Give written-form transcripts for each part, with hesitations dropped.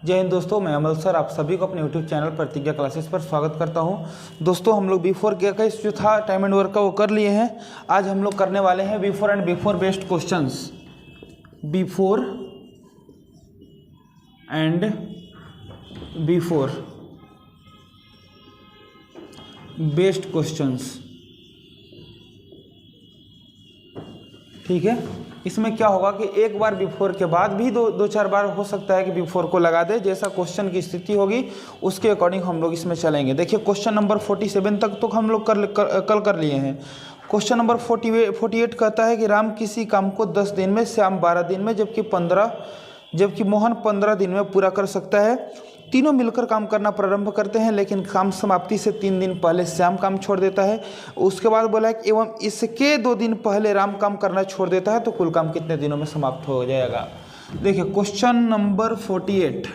जय हिंद दोस्तों, मैं अमल सर आप सभी को अपने यूट्यूब चैनल प्रतिज्ञा क्लासेस पर स्वागत करता हूं। दोस्तों हम लोग बिफोर का जो था टाइम एंड वर्क का वो कर लिए हैं। आज हम लोग करने वाले हैं before and before based questions. Before and before based questions, ठीक है। इसमें क्या होगा कि एक बार बिफोर के बाद भी दो चार बार हो सकता है कि बिफोर को लगा दे, जैसा क्वेश्चन की स्थिति होगी उसके अकॉर्डिंग हम लोग इसमें चलेंगे। देखिए क्वेश्चन नंबर 47 तक तो हम लोग कल कर लिए हैं। क्वेश्चन नंबर 48 कहता है कि राम किसी काम को 10 दिन में, श्याम 12 दिन में, जबकि मोहन 15 दिन में पूरा कर सकता है। तीनों मिलकर काम करना प्रारंभ करते हैं, लेकिन काम समाप्ति से 3 दिन पहले श्याम काम छोड़ देता है। उसके बाद बोला है कि एवं इसके 2 दिन पहले राम काम करना छोड़ देता है, तो कुल काम कितने दिनों में समाप्त हो जाएगा। देखिए क्वेश्चन नंबर 48,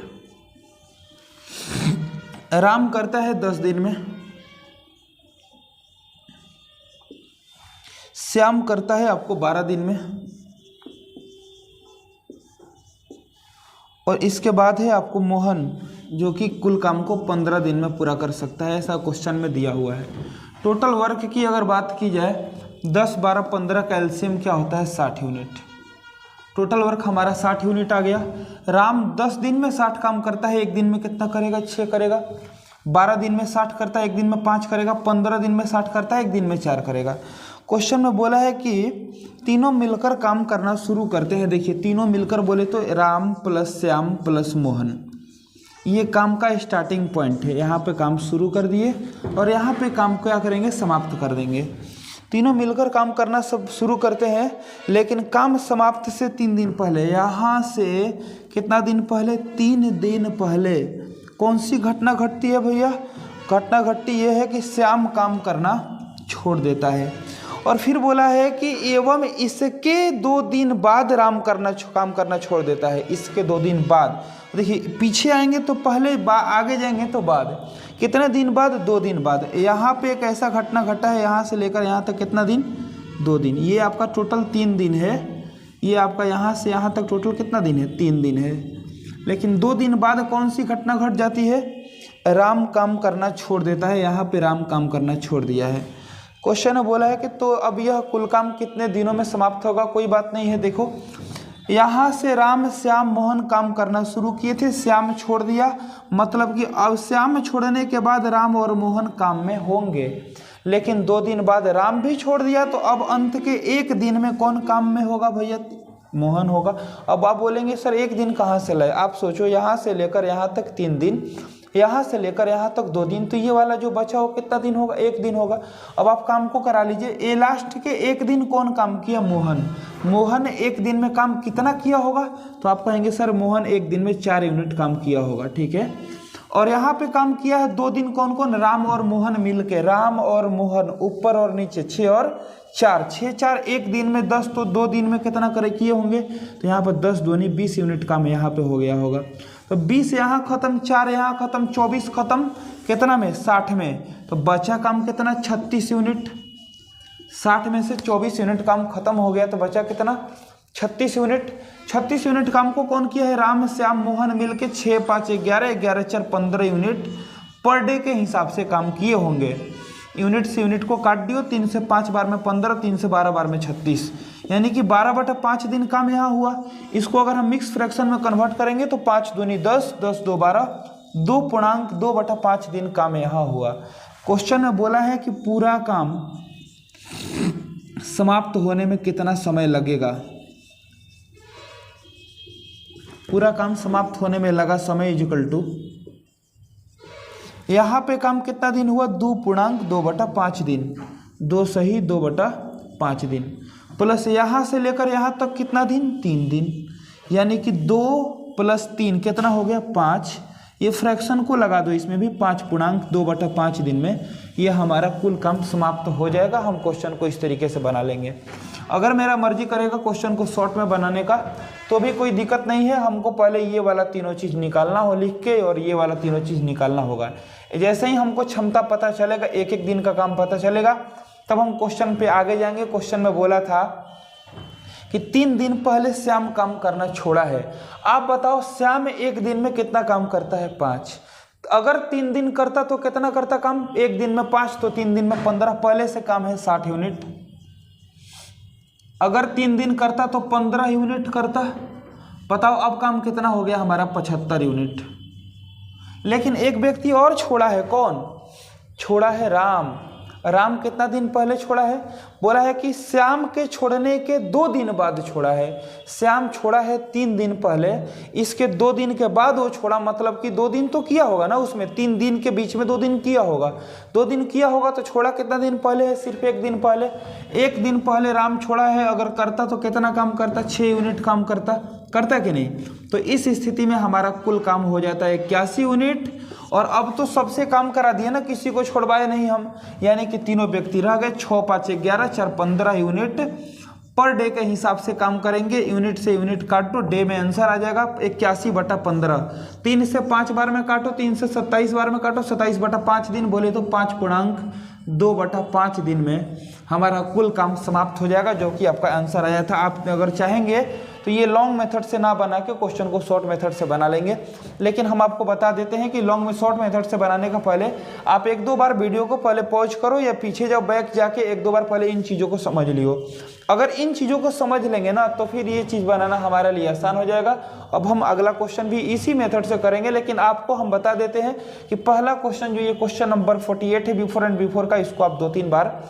राम करता है 10 दिन में, श्याम करता है आपको 12 दिन में, और इसके बाद है आपको मोहन, जो कि कुल काम को 15 दिन में पूरा कर सकता है। ऐसा क्वेश्चन में दिया हुआ है। टोटल वर्क की अगर बात की जाए 10, 12, 15 का एलसीएम क्या होता है 60 यूनिट। टोटल वर्क हमारा 60 यूनिट आ गया। राम 10 दिन में 60 काम करता है, एक दिन में कितना करेगा 6 करेगा। 12 दिन में 60 करता है, एक दिन में 5 करेगा। 15 दिन में 60 करता है, एक दिन में 4 करेगा। क्वेश्चन में बोला है कि तीनों मिलकर काम करना शुरू करते हैं। देखिए तीनों मिलकर बोले तो राम प्लस श्याम प्लस मोहन, ये काम का स्टार्टिंग पॉइंट है। यहाँ पे काम शुरू कर दिए और यहाँ पे काम क्या करेंगे, समाप्त कर देंगे। तीनों मिलकर काम करना सब शुरू करते हैं, लेकिन काम समाप्त से 3 दिन पहले, यहाँ से कितना दिन पहले, 3 दिन पहले कौन सी घटना घटती है भैया। घटना घटती ये है कि श्याम काम करना छोड़ देता है। और फिर बोला है कि एवं इसके 2 दिन बाद राम काम करना छोड़ देता है। इसके 2 दिन बाद, देखिए पीछे आएंगे तो पहले, आगे जाएंगे तो बाद। कितने दिन बाद, 2 दिन बाद। यहाँ पे एक ऐसा घटना घटा है, यहाँ से लेकर यहाँ तक कितना दिन, 2 दिन। ये आपका टोटल 3 दिन है। ये आपका यहाँ से यहाँ तक टोटल कितना दिन है, 3 दिन है। लेकिन 2 दिन बाद कौन सी घटना घट जाती है, राम काम करना छोड़ देता है। यहाँ पे राम काम करना छोड़ दिया है। क्वेश्चन में बोला है कि तो अब यह कुल काम कितने दिनों में समाप्त होगा। कोई बात नहीं है। देखो यहाँ से राम श्याम मोहन काम करना शुरू किए थे, श्याम छोड़ दिया, मतलब कि अब श्याम छोड़ने के बाद राम और मोहन काम में होंगे। लेकिन 2 दिन बाद राम भी छोड़ दिया, तो अब अंत के 1 दिन में कौन काम में होगा भैया, मोहन होगा। अब आप बोलेंगे सर 1 दिन कहाँ से लाए। आप सोचो यहाँ से लेकर यहाँ तक 3 दिन, यहाँ से लेकर यहाँ तक 2 दिन, तो ये वाला जो बचा हो कितना दिन होगा, 1 दिन होगा। अब आप काम को करा लीजिए। ये लास्ट के 1 दिन कौन काम किया, मोहन 1 दिन में काम कितना किया होगा, तो आप कहेंगे सर मोहन 1 दिन में 4 यूनिट काम किया होगा, ठीक है। और यहाँ पे काम किया है 2 दिन कौन कौन, राम और मोहन मिलके, राम और मोहन ऊपर और नीचे 6 और 4, 6 4 1 दिन में 10, तो 2 दिन में कितना किए होंगे, तो यहाँ पर 10 दूनी 20 यूनिट काम यहाँ पे हो गया होगा। तो 20 यहाँ खत्म, 4 यहाँ खत्म, 24 खत्म, कितना में 60 में, तो बचा काम कितना 36 यूनिट। 60 में से 24 यूनिट काम खत्म हो गया, तो बचा कितना 36 यूनिट। 36 यूनिट काम को कौन किया है, राम श्याम मोहन मिलके 6 5 11, 11 4 15 यूनिट पर डे के हिसाब से काम किए होंगे। यूनिट से यूनिट को काट दियो, 3 से 5 बार में 15, 3 से 12 बार में 36, यानी कि 12/5 दिन काम यहाँ हुआ। इसको अगर हम मिक्स फ्रैक्शन में कन्वर्ट करेंगे तो 5 दूनी 10, 10 2 12, 2.2/5 दिन काम यहाँ हुआ। क्वेश्चन में बोला है कि पूरा काम समाप्त होने में कितना समय लगेगा। पूरा काम समाप्त होने में लगा समय इक्वल टू, यहाँ पे काम कितना दिन हुआ, 2.2/5 दिन, 2 सही 2/5 दिन, प्लस यहाँ से लेकर यहाँ तक कितना दिन, 3 दिन, यानी कि 2 + 3 कितना हो गया 5। ये फ्रैक्शन को लगा दो, इसमें भी 5.2/5 दिन में ये हमारा कुल काम समाप्त हो जाएगा। हम क्वेश्चन को इस तरीके से बना लेंगे। अगर मेरा मर्जी करेगा क्वेश्चन को शॉर्ट में बनाने का तो भी कोई दिक्कत नहीं है। हमको पहले ये वाला तीनों चीज़ निकालना हो लिख के, और ये वाला तीनों चीज़ निकालना होगा। जैसे ही हमको क्षमता पता चलेगा, 1 दिन का काम पता चलेगा, तब हम क्वेश्चन पे आगे जाएंगे। क्वेश्चन में बोला था कि 3 दिन पहले श्याम काम करना छोड़ा है। आप बताओ श्याम एक दिन में कितना काम करता है? 5। अगर 3 दिन करता तो कितना करता काम? एक दिन में 5, तो 3 दिन में 15। पहले से काम है 60 यूनिट। अगर 3 दिन करता तो 15 यूनिट करता। बताओ अब काम कितना हो गया हमारा? 75 यूनिट। लेकिन एक व्यक्ति और छोड़ा है। कौन छोड़ा है? राम। राम कितना दिन पहले छोड़ा है? बोला है कि श्याम के छोड़ने के 2 दिन बाद छोड़ा है। श्याम छोड़ा है 3 दिन पहले, इसके 2 दिन के बाद वो छोड़ा, मतलब कि 2 दिन तो किया होगा ना उसमें, 3 दिन के बीच में 2 दिन किया होगा। 2 दिन किया होगा तो छोड़ा कितना दिन पहले है? सिर्फ 1 दिन पहले। 1 दिन पहले राम छोड़ा है। अगर करता तो कितना काम करता? 6 यूनिट काम करता कि नहीं? तो इस स्थिति में हमारा कुल काम हो जाता है 81 यूनिट। और अब तो सबसे काम करा दिया ना, किसी को छोड़वाए नहीं हम, यानी कि तीनों व्यक्ति रह गए। 6 5 11 4 15 यूनिट पर डे के हिसाब से काम करेंगे। यूनिट से यूनिट काटो, डे में आंसर आ जाएगा 81/15। 3 से 5 बार में काटो, 3 से 27 बार में काटो, 27/5 दिन बोले तो 5.2/5 दिन में हमारा कुल काम समाप्त हो जाएगा, जो कि आपका आंसर आया था। आप अगर चाहेंगे तो ये लॉन्ग मेथड से ना बना के क्वेश्चन को शॉर्ट मेथड से बना लेंगे, लेकिन हम आपको बता देते हैं कि लॉन्ग में शॉर्ट मेथड से बनाने का पहले आप 1-2 बार वीडियो को पहले पॉज करो या पीछे जाओ, बैक जाके 1-2 बार पहले इन चीज़ों को समझ लियो। अगर इन चीज़ों को समझ लेंगे ना तो फिर ये चीज़ बनाना हमारे लिए आसान हो जाएगा। अब हम अगला क्वेश्चन भी इसी मेथड से करेंगे, लेकिन आपको हम बता देते हैं कि पहला क्वेश्चन जो ये क्वेश्चन नंबर 48 है बिफोर एंड बिफोर का, इसको आप 2-3 बार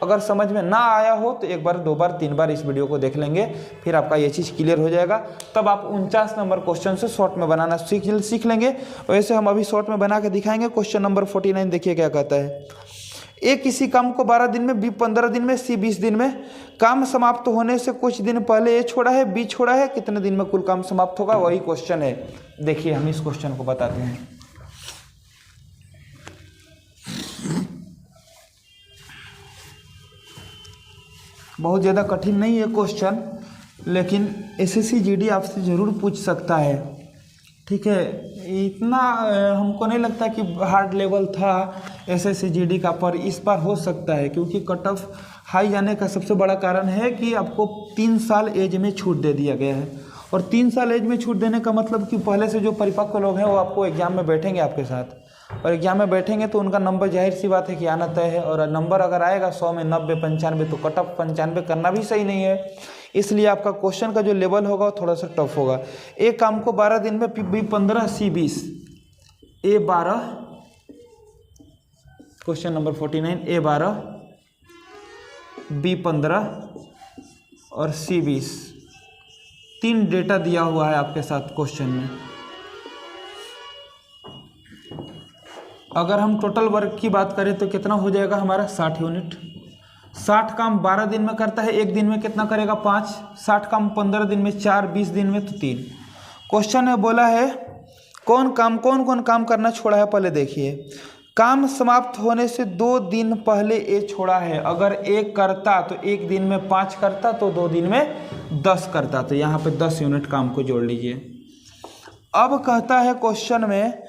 अगर समझ में ना आया हो तो 1 बार 2 बार 3 बार इस वीडियो को देख लेंगे, फिर आपका ये चीज़ क्लियर हो जाएगा। तब आप 49 नंबर क्वेश्चन से शॉर्ट में बनाना सीख लेंगे। वैसे हम अभी शॉर्ट में बना के दिखाएंगे। क्वेश्चन नंबर 49 देखिए क्या कहता है। ए किसी काम को 12 दिन में, बी 15 दिन में, सी 20 दिन में काम समाप्त होने से कुछ दिन पहले ए छोड़ा है, बी छोड़ा है, कितने दिन में कुल काम समाप्त होगा? वही क्वेश्चन है। देखिए हम इस क्वेश्चन को बताते हैं। बहुत ज़्यादा कठिन नहीं है क्वेश्चन, लेकिन एसएससी जीडी आपसे ज़रूर पूछ सकता है। ठीक है, इतना हमको नहीं लगता कि हार्ड लेवल था एसएससी जीडी का, पर इस बार हो सकता है, क्योंकि कट ऑफ हाई जाने का सबसे बड़ा कारण है कि आपको 3 साल एज में छूट दे दिया गया है। और 3 साल एज में छूट देने का मतलब कि पहले से जो परिपक्व लोग हैं वो आपको एग्जाम में बैठेंगे आपके साथ, और एग्जाम में बैठेंगे तो उनका नंबर जाहिर सी बात है कि आना तय है। और नंबर अगर आएगा 100 में 90 95 तो कट ऑफ 95 करना भी सही नहीं है। इसलिए आपका क्वेश्चन का जो लेवल होगा वो थोड़ा सा टफ होगा। एक काम को 12 दिन में, बी 15 सी 20, ए 12, क्वेश्चन नंबर 49, ए 12 बी 15 और सी 20, 3 डेटा दिया हुआ है आपके साथ क्वेश्चन में। अगर हम टोटल वर्क की बात करें तो कितना हो जाएगा हमारा? 60 यूनिट। 60 काम 12 दिन में करता है, एक दिन में कितना करेगा? 5। 60 काम 15 दिन में 4, 20 दिन में तो 3। क्वेश्चन में बोला है कौन कौन काम करना छोड़ा है? पहले देखिए, काम समाप्त होने से 2 दिन पहले ए छोड़ा है। अगर एक करता तो एक दिन में 5 करता, तो 2 दिन में 10 करता, तो यहाँ पे 10 यूनिट काम को जोड़ लीजिए। अब कहता है क्वेश्चन में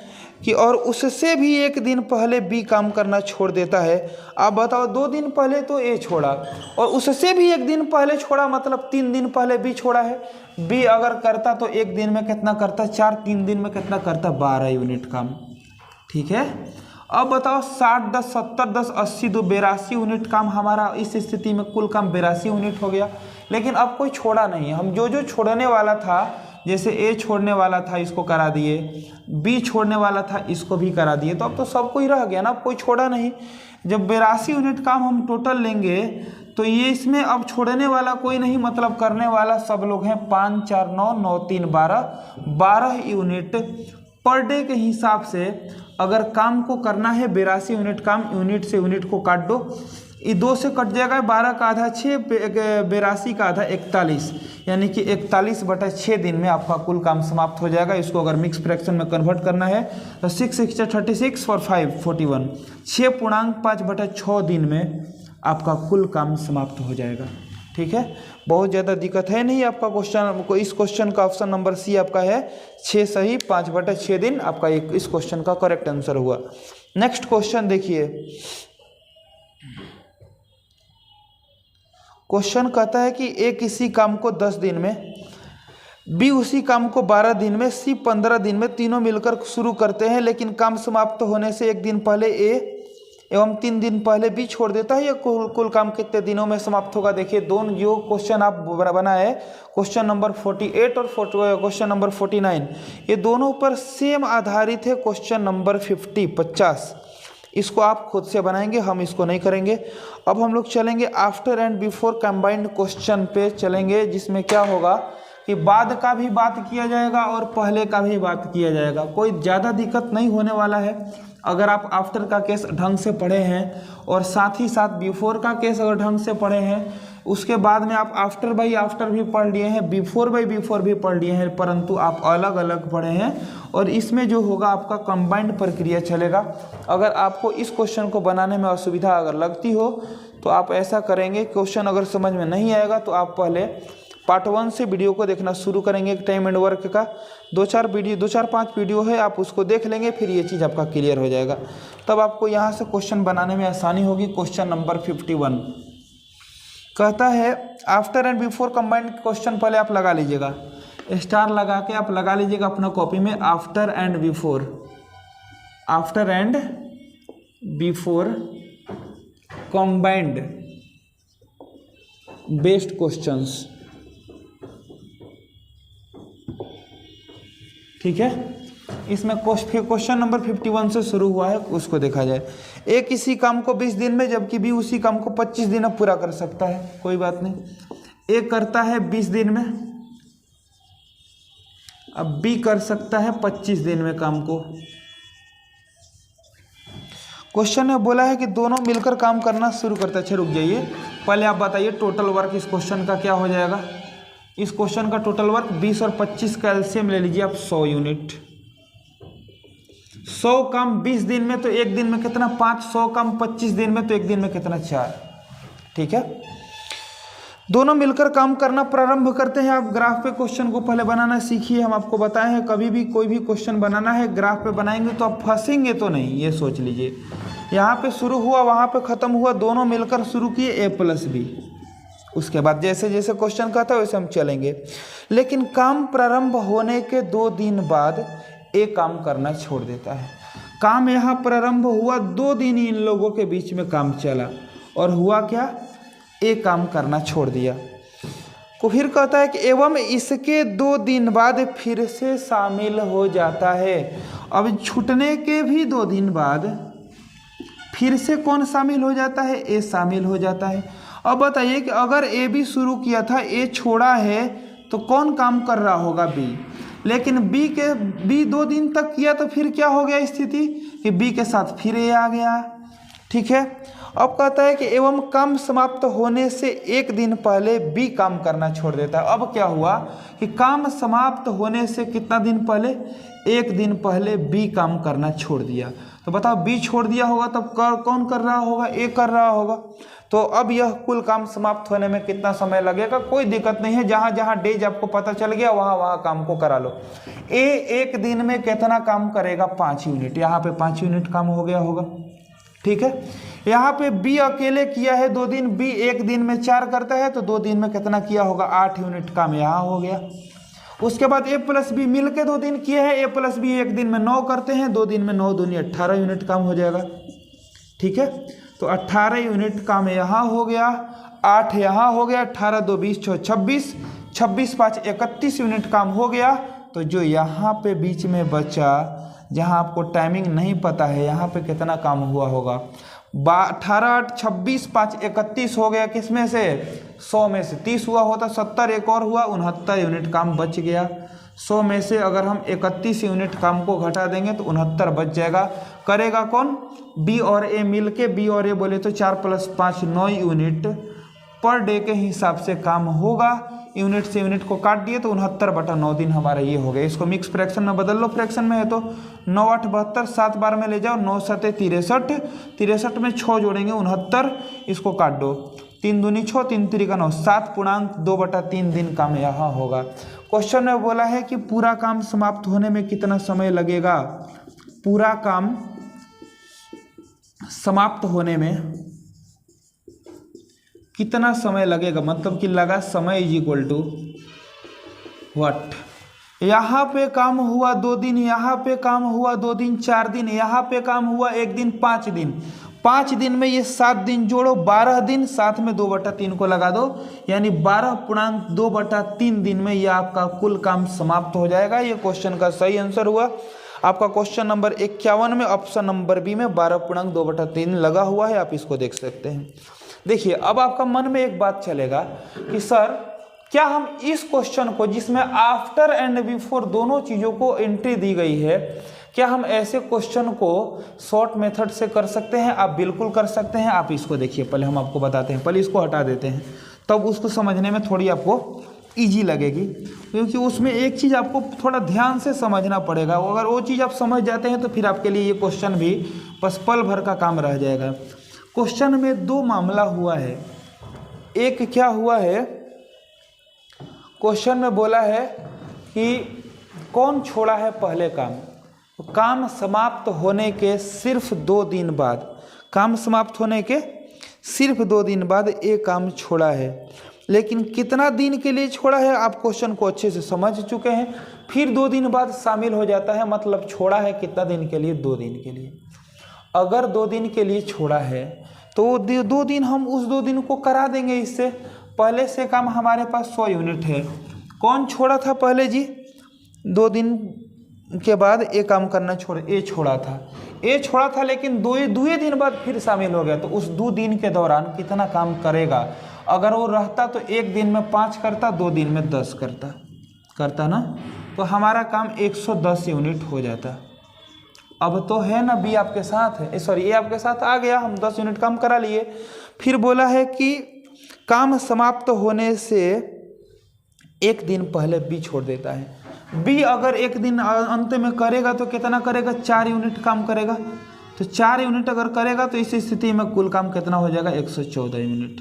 कि और उससे भी एक दिन पहले बी काम करना छोड़ देता है। आप बताओ, 2 दिन पहले तो ए छोड़ा और उससे भी एक दिन पहले छोड़ा, मतलब 3 दिन पहले बी छोड़ा है। बी अगर करता तो एक दिन में कितना करता? 4, 3 दिन में कितना करता? 12 यूनिट काम। ठीक है, अब बताओ 60 10 70 10 80 2 82 यूनिट काम हमारा इस स्थिति में कुल काम 82 यूनिट हो गया। लेकिन अब कोई छोड़ा नहीं, हम जो छोड़ने वाला था, जैसे ए छोड़ने वाला था इसको करा दिए, बी छोड़ने वाला था इसको भी करा दिए, तो अब तो सब कोई रह गया ना, अब कोई छोड़ा नहीं। जब 82 यूनिट काम हम टोटल लेंगे तो ये इसमें अब छोड़ने वाला कोई नहीं, मतलब करने वाला सब लोग हैं। 5 4 9 9 3 12 यूनिट पर डे के हिसाब से अगर काम को करना है 82 यूनिट काम, यूनिट से यूनिट को काट दो, ये 2 से कट जाएगा, 12 का आधा 6, 82 का आधा 41, यानी कि 41/6 दिन में आपका कुल काम समाप्त हो जाएगा। इसको अगर मिक्स फ्रैक्शन में कन्वर्ट करना है तो 6 6 36 और 5 41, 6.5/6 दिन में आपका कुल काम समाप्त हो जाएगा। ठीक है, बहुत ज़्यादा दिक्कत है नहीं आपका क्वेश्चन को। इस क्वेश्चन का ऑप्शन नंबर सी आपका है 6 सही, 5/6 दिन आपका इस क्वेश्चन का करेक्ट आंसर हुआ। नेक्स्ट क्वेश्चन देखिए, क्वेश्चन कहता है कि ए किसी काम को 10 दिन में, बी उसी काम को 12 दिन में, सी 15 दिन में, तीनों मिलकर शुरू करते हैं, लेकिन काम समाप्त होने से एक दिन पहले ए एवं 3 दिन पहले बी छोड़ देता है। यह कुल काम कितने दिनों में समाप्त होगा? देखिए दोनों जो क्वेश्चन आप बना है, क्वेश्चन नंबर 48 और क्वेश्चन नंबर 49, ये दोनों पर सेम आधारित है क्वेश्चन नंबर 50। इसको आप खुद से बनाएंगे, हम इसको नहीं करेंगे। अब हम लोग चलेंगे after and before combined question पे चलेंगे, जिसमें क्या होगा कि बाद का भी बात किया जाएगा और पहले का भी बात किया जाएगा। कोई ज़्यादा दिक्कत नहीं होने वाला है अगर आप आफ्टर का केस ढंग से पढ़े हैं और साथ ही साथ बिफोर का केस अगर ढंग से पढ़े हैं। उसके बाद में आप आफ्टर बाई आफ्टर भी पढ़ लिए हैं, बिफोर बाई बिफोर भी पढ़ लिए हैं, परंतु आप अलग अलग पढ़े हैं और इसमें जो होगा आपका कंबाइंड प्रक्रिया चलेगा। अगर आपको इस क्वेश्चन को बनाने में असुविधा अगर लगती हो तो आप ऐसा करेंगे, क्वेश्चन अगर समझ में नहीं आएगा तो आप पहले पार्ट 1 से वीडियो को देखना शुरू करेंगे। टाइम एंड वर्क का 2-4-5 वीडियो है, आप उसको देख लेंगे, फिर ये चीज़ आपका क्लियर हो जाएगा। तब आपको यहाँ से क्वेश्चन बनाने में आसानी होगी। क्वेश्चन नंबर 51 कहता है after and before combined question पहले आप लगा लीजिएगा, स्टार लगा के आप लगा लीजिएगा अपना कॉपी में। After and before combined based questions, ठीक है। इसमें क्वेश्चन नंबर 51 से शुरू हुआ है, उसको देखा जाए। ए किसी काम को 20 दिन में जबकि बी उसी काम को 25 दिन में पूरा कर सकता है, कोई बात नहीं। ए करता है 20 दिन में, अब बी कर सकता है 25 दिन में काम को। क्वेश्चन में बोला है कि दोनों मिलकर काम करना शुरू करते हैं। अच्छा रुक जाइए, पहले आप बताइए टोटल वर्क इस क्वेश्चन का क्या हो जाएगा। इस क्वेश्चन का टोटल वर्क 20 और 25 का एलसीएम ले लीजिए आप 100 यूनिट। 100 काम 20 दिन में तो एक दिन में कितना 5, 100 काम 25 दिन में तो एक दिन में कितना 4, ठीक है। दोनों मिलकर काम करना प्रारंभ करते हैं। आप ग्राफ पे क्वेश्चन को पहले बनाना सीखिए। हम आपको बताए हैं कभी भी कोई भी क्वेश्चन बनाना है ग्राफ पे बनाएंगे तो आप फंसेंगे तो नहीं, ये सोच लीजिए। यहाँ पे शुरू हुआ वहाँ पे ख़त्म हुआ, दोनों मिलकर शुरू किए a + b। उसके बाद जैसे जैसे क्वेश्चन कहता है वैसे हम चलेंगे। लेकिन काम प्रारंभ होने के 2 दिन बाद ए काम करना छोड़ देता है। काम यहाँ प्रारंभ हुआ, 2 दिन इन लोगों के बीच में काम चला और हुआ क्या, ए काम करना छोड़ दिया। तो फिर कहता है कि एवं इसके 2 दिन बाद फिर से शामिल हो जाता है। अब छूटने के भी 2 दिन बाद फिर से कौन शामिल हो जाता है, ए शामिल हो जाता है। अब बताइए कि अगर ए भी शुरू किया था, ए छोड़ा है, तो कौन काम कर रहा होगा, बी। लेकिन बी 2 दिन तक किया तो फिर क्या हो गया स्थिति कि बी के साथ फिर ए आ गया, ठीक है। अब कहता है कि एवं काम समाप्त होने से 1 दिन पहले बी काम करना छोड़ देता है। अब क्या हुआ कि काम समाप्त होने से कितना दिन पहले, 1 दिन पहले बी काम करना छोड़ दिया। तो बताओ बी छोड़ दिया होगा तब कौन कर रहा होगा, ए कर रहा होगा। तो अब यह कुल काम समाप्त होने में कितना समय लगेगा, कोई दिक्कत नहीं है। जहाँ जहाँ डेज आपको पता चल गया वहाँ वहाँ काम को करा लो। ए 1 दिन में कितना काम करेगा, 5 यूनिट। यहाँ पे 5 यूनिट काम हो गया होगा, ठीक है। यहाँ पे बी अकेले किया है 2 दिन, बी 1 दिन में 4 करता है तो 2 दिन में कितना किया होगा, 8 यूनिट काम यहाँ हो गया। उसके बाद ए + बी मिल के 2 दिन किए हैं, ए + बी 1 दिन में 9 करते हैं, 2 दिन में 9 दूनी 18 यूनिट काम हो जाएगा, ठीक है। तो 18 यूनिट काम यहाँ हो गया, 8 यहाँ हो गया, 18 2 20 6 26, 26 5 31 यूनिट काम हो गया। तो जो यहाँ पे बीच में बचा, जहाँ आपको टाइमिंग नहीं पता है, यहाँ पे कितना काम हुआ होगा, 18 8 26 5 31 हो गया, किसमें से, 100 में से 30 हुआ होता, 70 एक और हुआ, 69 यूनिट काम बच गया। 100 में से अगर हम 31 यूनिट काम को घटा देंगे तो 69 बच जाएगा। करेगा कौन, बी और ए मिल के। बी और ए बोले तो 4 + 5 9 यूनिट पर डे के हिसाब से काम होगा। यूनिट से यूनिट को काट दिए तो 69/9 दिन हमारा ये हो गया। इसको मिक्स फ्रैक्शन में बदल लो, फ्रैक्शन में है तो 9 8 72, 7 बार में ले जाओ, 9 7 63, 63 में 6 जोड़ेंगे 69, इसको काट दो, 3 दूनी 6, 3 3 9, 7.2/3 दिन काम यहाँ होगा। क्वेश्चन में बोला है कि पूरा काम समाप्त होने में कितना समय लगेगा। पूरा काम समाप्त होने में कितना समय लगेगा, मतलब कि लगा समय इज इक्वल टू व्हाट। यहाँ पे काम हुआ 2 दिन, यहाँ पे काम हुआ 2 दिन, 4 दिन, यहाँ पे काम हुआ 1 दिन, 5 दिन। 5 दिन में ये 7 दिन जोड़ो 12 दिन, साथ में 2/3 को लगा दो, यानी 12.2/3 दिन में ये आपका कुल काम समाप्त हो जाएगा। ये क्वेश्चन का सही आंसर हुआ। आपका क्वेश्चन नंबर 51 में ऑप्शन नंबर बी में 12.2/3 लगा हुआ है, आप इसको देख सकते हैं। देखिए अब आपका मन में एक बात चलेगा कि सर क्या हम इस क्वेश्चन को, जिसमें आफ्टर एंड बिफोर दोनों चीज़ों को एंट्री दी गई है, क्या हम ऐसे क्वेश्चन को शॉर्ट मेथड से कर सकते हैं? आप बिल्कुल कर सकते हैं। आप इसको देखिए, पहले हम आपको बताते हैं, पहले इसको हटा देते हैं, तब उसको समझने में थोड़ी आपको ईजी लगेगी, क्योंकि उसमें एक चीज़ आपको थोड़ा ध्यान से समझना पड़ेगा। अगर वो चीज़ आप समझ जाते हैं तो फिर आपके लिए ये क्वेश्चन भी बस पल भर का काम रह जाएगा। क्वेश्चन में 2 मामला हुआ है। एक क्या हुआ है, क्वेश्चन में बोला है कि कौन छोड़ा है पहले काम। तो काम समाप्त होने के सिर्फ 2 दिन बाद, काम समाप्त होने के सिर्फ 2 दिन बाद एक काम छोड़ा है, लेकिन कितना दिन के लिए छोड़ा है आप क्वेश्चन को अच्छे से समझ चुके हैं। फिर 2 दिन बाद शामिल हो जाता है, मतलब छोड़ा है कितना दिन के लिए, 2 दिन के लिए। अगर 2 दिन के लिए छोड़ा है तो 2 दिन हम उस 2 दिन को करा देंगे। इससे पहले से काम हमारे पास 100 यूनिट है। कौन छोड़ा था पहले जी? 2 दिन के बाद ए काम करना ए छोड़ा था, लेकिन 2 दिन बाद फिर शामिल हो गया। तो उस 2 दिन के दौरान कितना काम करेगा? अगर वो रहता तो 1 दिन में 5 करता, 2 दिन में 10 करता ना, तो हमारा काम 110 यूनिट हो जाता। अब तो है ना, बी आपके साथ है, सॉरी ए आपके साथ आ गया, हम 10 यूनिट काम करा लिए। फिर बोला है कि काम समाप्त होने से 1 दिन पहले बी छोड़ देता है। बी अगर 1 दिन अंत में करेगा तो कितना करेगा? 4 यूनिट काम करेगा। तो 4 यूनिट अगर करेगा तो इस स्थिति में कुल काम कितना हो जाएगा? 114 यूनिट।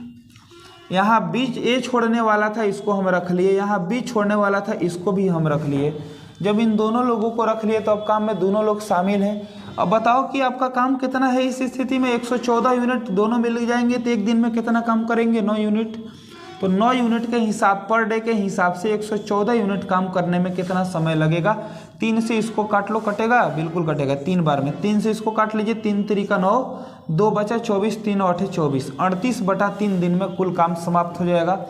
यहाँ बी ए छोड़ने वाला था, इसको हम रख लिए। यहाँ बी छोड़ने वाला था, इसको भी हम रख लिए। जब इन दोनों लोगों को रख लिए तो अब काम में दोनों लोग शामिल हैं। अब बताओ कि आपका काम कितना है इस स्थिति में? 114 यूनिट दोनों मिल जाएंगे तो 1 दिन में कितना काम करेंगे? 9 यूनिट। तो 9 यूनिट के हिसाब पर डे के हिसाब से 114 यूनिट काम करने में कितना समय लगेगा? 3 से इसको काट लो, कटेगा? बिल्कुल कटेगा, 3 बार में। 3 से इसको काट लीजिए, 3 3 9, 2 बचा 24, 3 8 24, 38/3 दिन में कुल काम समाप्त हो जाएगा।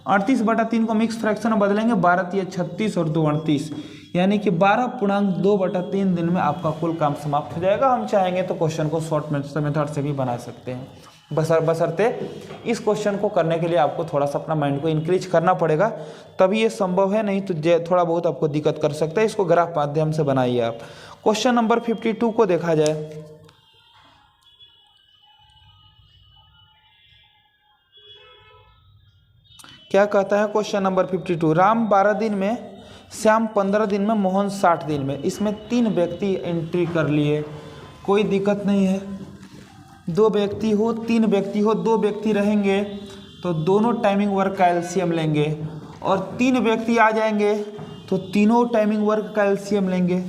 38/3 को मिक्स फ्रैक्शन में बदलेंगे, 12 × 36 और 2 38, यानी कि 12.2/3 दिन में आपका कुल काम समाप्त हो जाएगा। हम चाहेंगे तो क्वेश्चन को शॉर्ट मेथड से भी बना सकते हैं, बशर्ते इस क्वेश्चन को करने के लिए आपको थोड़ा सा अपना माइंड को इंक्रीज करना पड़ेगा, तभी ये संभव है, नहीं तो थोड़ा बहुत आपको दिक्कत कर सकता है। इसको ग्राफ माध्यम से बनाइए आप। क्वेश्चन नंबर 52 को देखा जाए। क्या कहता है क्वेश्चन नंबर 52? राम 12 दिन में, श्याम 15 दिन में, मोहन 60 दिन में। इसमें 3 व्यक्ति एंट्री कर लिए, कोई दिक्कत नहीं है। 2 व्यक्ति हो, 3 व्यक्ति हो, 2 व्यक्ति रहेंगे तो दोनों टाइमिंग वर्क का एलसीएम लेंगे, और 3 व्यक्ति आ जाएंगे तो तीनों टाइमिंग वर्क का एलसीएम लेंगे।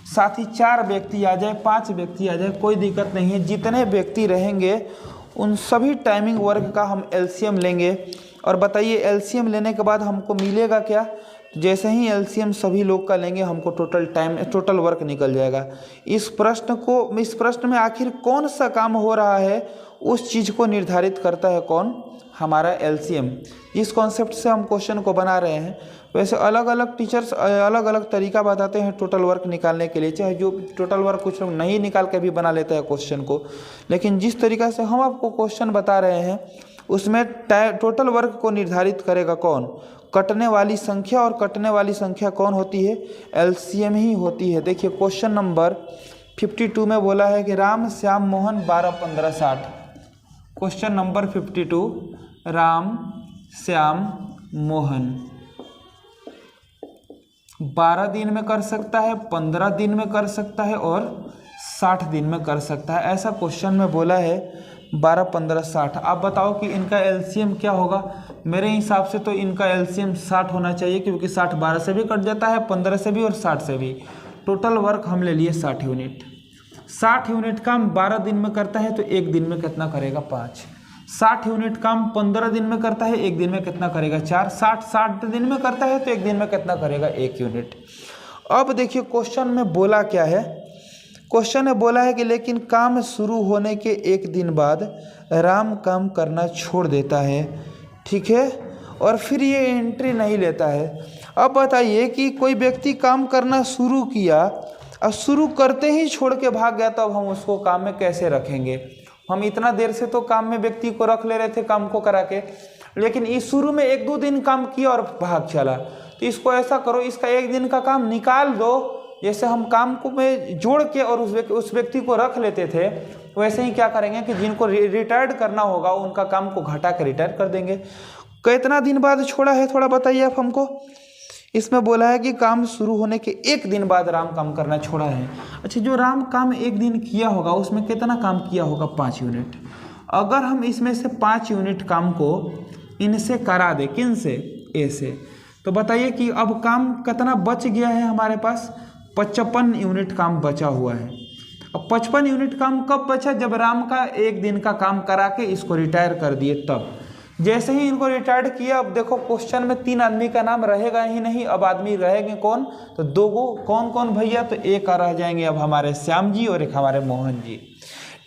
साथ ही 4 व्यक्ति आ जाए, 5 व्यक्ति आ जाए, कोई दिक्कत नहीं है। जितने व्यक्ति रहेंगे उन सभी टाइमिंग वर्क का हम एलसीएम लेंगे। और बताइए एलसीएम लेने के बाद हमको मिलेगा क्या? जैसे ही एलसीएम सभी लोग का लेंगे हमको टोटल वर्क निकल जाएगा। इस प्रश्न में आखिर कौन सा काम हो रहा है उस चीज़ को निर्धारित करता है कौन? हमारा एलसीएम। इस कॉन्सेप्ट से हम क्वेश्चन को बना रहे हैं। वैसे अलग अलग टीचर्स अलग अलग तरीका बताते हैं टोटल वर्क निकालने के लिए, चाहे जो टोटल वर्क कुछ लोग नहीं निकाल के भी बना लेते हैं क्वेश्चन को, लेकिन जिस तरीका से हम आपको क्वेश्चन बता रहे हैं उसमें टोटल वर्क को निर्धारित करेगा कौन? कटने वाली संख्या, और कटने वाली संख्या कौन होती है? एलसीएम ही होती है। देखिए क्वेश्चन नंबर 52 में बोला है कि राम, श्याम, मोहन 12, 15, 60। क्वेश्चन नंबर 52, राम, श्याम, मोहन 12 दिन में कर सकता है, 15 दिन में कर सकता है और 60 दिन में कर सकता है। ऐसा क्वेश्चन में बोला है 12, 15, 60। आप बताओ कि इनका एलसीएम क्या होगा? मेरे हिसाब से तो इनका एलसीएम 60 होना चाहिए, क्योंकि 60 12 से भी कट जाता है, 15 से भी और 60 से भी। टोटल वर्क हम ले लिए 60 यूनिट। 60 यूनिट काम 12 दिन में करता है तो 1 दिन में कितना करेगा? 5। 60 यूनिट काम 15 दिन में करता है, एक दिन में कितना करेगा 4। 60 दिन में करता है तो एक दिन में कितना करेगा 1 यूनिट। अब देखिए क्वेश्चन में बोला क्या है, क्वेश्चन में बोला है कि लेकिन काम शुरू होने के एक दिन बाद राम काम करना छोड़ देता है, ठीक है, और फिर ये एंट्री नहीं लेता है। अब बताइए कि कोई व्यक्ति काम करना शुरू किया और शुरू करते ही छोड़ के भाग गया, तो अब हम उसको काम में कैसे रखेंगे। हम इतना देर से तो काम में व्यक्ति को रख ले रहे थे काम को करा के, लेकिन इस शुरू में 1-2 दिन काम किया और भाग चला। तो इसको ऐसा करो, इसका 1 दिन का काम निकाल दो। जैसे हम काम को में जोड़ के और उस व्यक्ति को रख लेते थे, वैसे ही क्या करेंगे कि जिनको रिटायर्ड करना होगा उनका काम को घटा के रिटायर कर देंगे। कितना दिन बाद छोड़ा है थोड़ा बताइए आप हमको। इसमें बोला है कि काम शुरू होने के 1 दिन बाद राम काम करना छोड़ा है। अच्छा, जो राम काम 1 दिन किया होगा उसमें कितना काम किया होगा 5 यूनिट। अगर हम इसमें से 5 यूनिट काम को इनसे करा दे, किन से, ए से, तो बताइए कि अब काम कितना बच गया है हमारे पास, 55 यूनिट काम बचा हुआ है। अब 55 यूनिट काम कब बचा, जब राम का 1 दिन का काम करा के इसको रिटायर कर दिए तब। जैसे ही इनको रिटायर्ड किया, अब देखो क्वेश्चन में 3 आदमी का नाम रहेगा ही नहीं, अब आदमी रहेंगे कौन, तो 2 कौन कौन भैया, तो एक रह जाएंगे अब हमारे श्याम जी और एक हमारे मोहन जी,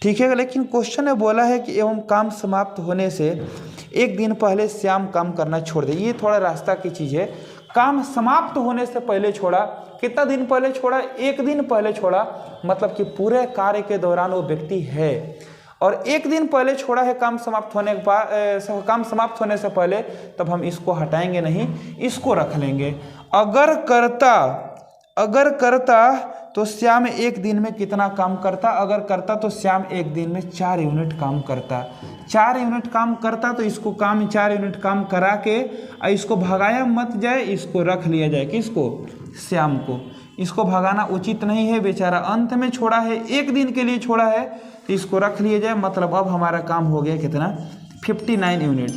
ठीक है। लेकिन क्वेश्चन में बोला है कि एवं काम समाप्त होने से 1 दिन पहले श्याम काम करना छोड़ दे। ये थोड़ा रास्ता की चीज़ है, काम समाप्त होने से पहले छोड़ा। कितना दिन पहले छोड़ा, 1 दिन पहले छोड़ा, मतलब कि पूरे कार्य के दौरान वो व्यक्ति है, और 1 दिन पहले छोड़ा है काम समाप्त होने के बाद, काम समाप्त होने से पहले, तब हम इसको हटाएंगे नहीं, इसको रख लेंगे। अगर करता तो श्याम 1 दिन में कितना काम करता, अगर करता तो श्याम 1 दिन में 4 यूनिट काम करता। 4 यूनिट काम करता तो इसको काम 4 यूनिट काम करा के इसको भगाया मत जाए, इसको रख लिया जाए, किसको, श्याम को। इसको भगाना उचित नहीं है, बेचारा अंत में छोड़ा है, 1 दिन के लिए छोड़ा है, तो इसको रख लिया जाए। मतलब अब हमारा काम हो गया कितना, 59 यूनिट।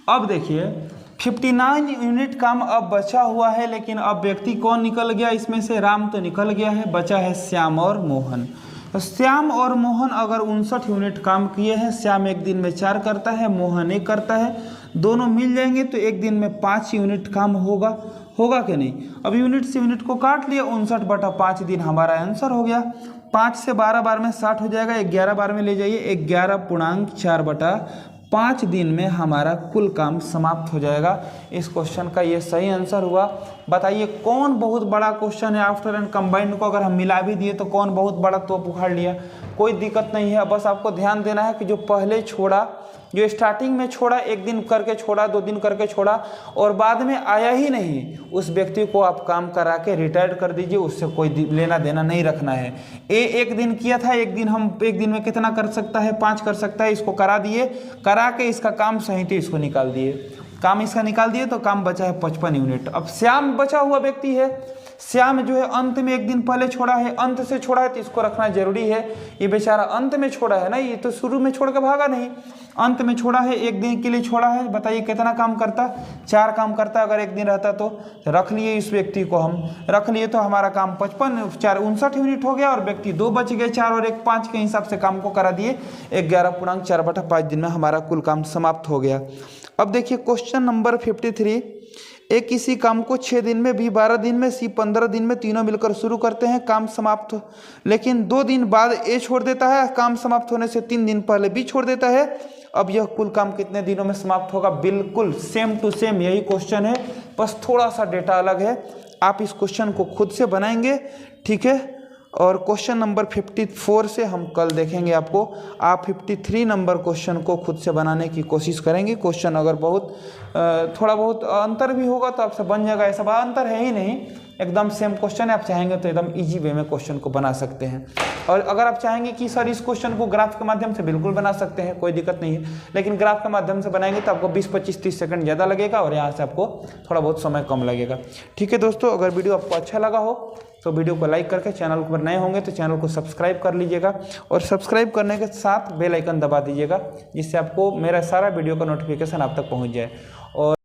अब देखिए 59 यूनिट काम अब बचा हुआ है, लेकिन अब व्यक्ति कौन निकल गया इसमें से, राम तो निकल गया है, बचा है श्याम और मोहन। तो श्याम और मोहन अगर 59 यूनिट काम किए हैं, श्याम 1 दिन में 4 करता है, मोहन 1 करता है, दोनों मिल जाएंगे तो 1 दिन में 5 यूनिट काम होगा कि नहीं। अब यूनिट से यूनिट को काट लिया, 59/5 दिन हमारा आंसर हो गया। 5 से 12 बार में 60 हो जाएगा, 11 बार में ले जाइए, 11.4/5 दिन में हमारा कुल काम समाप्त हो जाएगा। इस क्वेश्चन का ये सही आंसर हुआ। बताइए कौन बहुत बड़ा क्वेश्चन है, आफ्टर एंड कंबाइंड को अगर हम मिला भी दिए तो कौन बहुत बड़ा तोप उखाड़ लिया, कोई दिक्कत नहीं है। बस आपको ध्यान देना है कि जो पहले छोड़ा, जो स्टार्टिंग में छोड़ा, 1 दिन करके छोड़ा, 2 दिन करके छोड़ा और बाद में आया ही नहीं, उस व्यक्ति को आप काम करा के रिटायर कर दीजिए, उससे कोई लेना देना नहीं रखना है। 1 दिन किया था, 1 दिन में कितना कर सकता है, 5 कर सकता है, इसको करा दिए, करा के इसका काम सही थे, इसको निकाल दिए, काम इसका निकाल दिए तो काम बचा है 55 यूनिट। अब श्याम बचा हुआ व्यक्ति है, श्याम जो है अंत में 1 दिन पहले छोड़ा है, अंत से छोड़ा है तो इसको रखना जरूरी है। ये बेचारा अंत में छोड़ा है ना, ये तो शुरू में छोड़ के भागा नहीं, अंत में छोड़ा है, 1 दिन के लिए छोड़ा है। बताइए कितना काम करता, 4 काम करता, अगर 1 दिन रहता तो रख लिए, इस व्यक्ति को हम रख लिए तो हमारा काम 55 4 59 यूनिट हो गया और व्यक्ति 2 बच गए, 4 और 1 5 के हिसाब से काम को करा दिए, 11.4/5 दिन में हमारा कुल काम समाप्त हो गया। अब देखिए क्वेश्चन नंबर 53, ए किसी काम को 6 दिन में, बी 12 दिन में, सी 15 दिन में, तीनों मिलकर शुरू करते हैं, काम समाप्त हो, लेकिन 2 दिन बाद ए छोड़ देता है, काम समाप्त होने से 3 दिन पहले बी छोड़ देता है। अब यह कुल काम कितने दिनों में समाप्त होगा, बिल्कुल सेम टू सेम यही क्वेश्चन है, बस थोड़ा सा डेटा अलग है। आप इस क्वेश्चन को खुद से बनाएंगे, ठीक है। और क्वेश्चन नंबर 54 से हम कल देखेंगे आपको। आप 53 नंबर क्वेश्चन को खुद से बनाने की कोशिश करेंगे। क्वेश्चन अगर थोड़ा बहुत अंतर भी होगा तो आपसे बन जाएगा, ऐसा बड़ा अंतर है ही नहीं, एकदम सेम क्वेश्चन है। आप चाहेंगे तो एकदम इजी वे में क्वेश्चन को बना सकते हैं। और अगर आप चाहेंगे कि सर इस क्वेश्चन को ग्राफ के माध्यम से, बिल्कुल बना सकते हैं, कोई दिक्कत नहीं है, लेकिन ग्राफ के माध्यम से बनाएंगे तो आपको 20 25 30 सेकंड ज़्यादा लगेगा और यहाँ से आपको थोड़ा बहुत समय कम लगेगा। ठीक है दोस्तों, अगर वीडियो आपको अच्छा लगा हो तो वीडियो को लाइक करके, चैनल पर नए होंगे तो चैनल को सब्सक्राइब कर लीजिएगा और सब्सक्राइब करने के साथ बेल आइकन दबा दीजिएगा, जिससे आपको मेरा सारा वीडियो का नोटिफिकेशन आप तक पहुँच जाए। और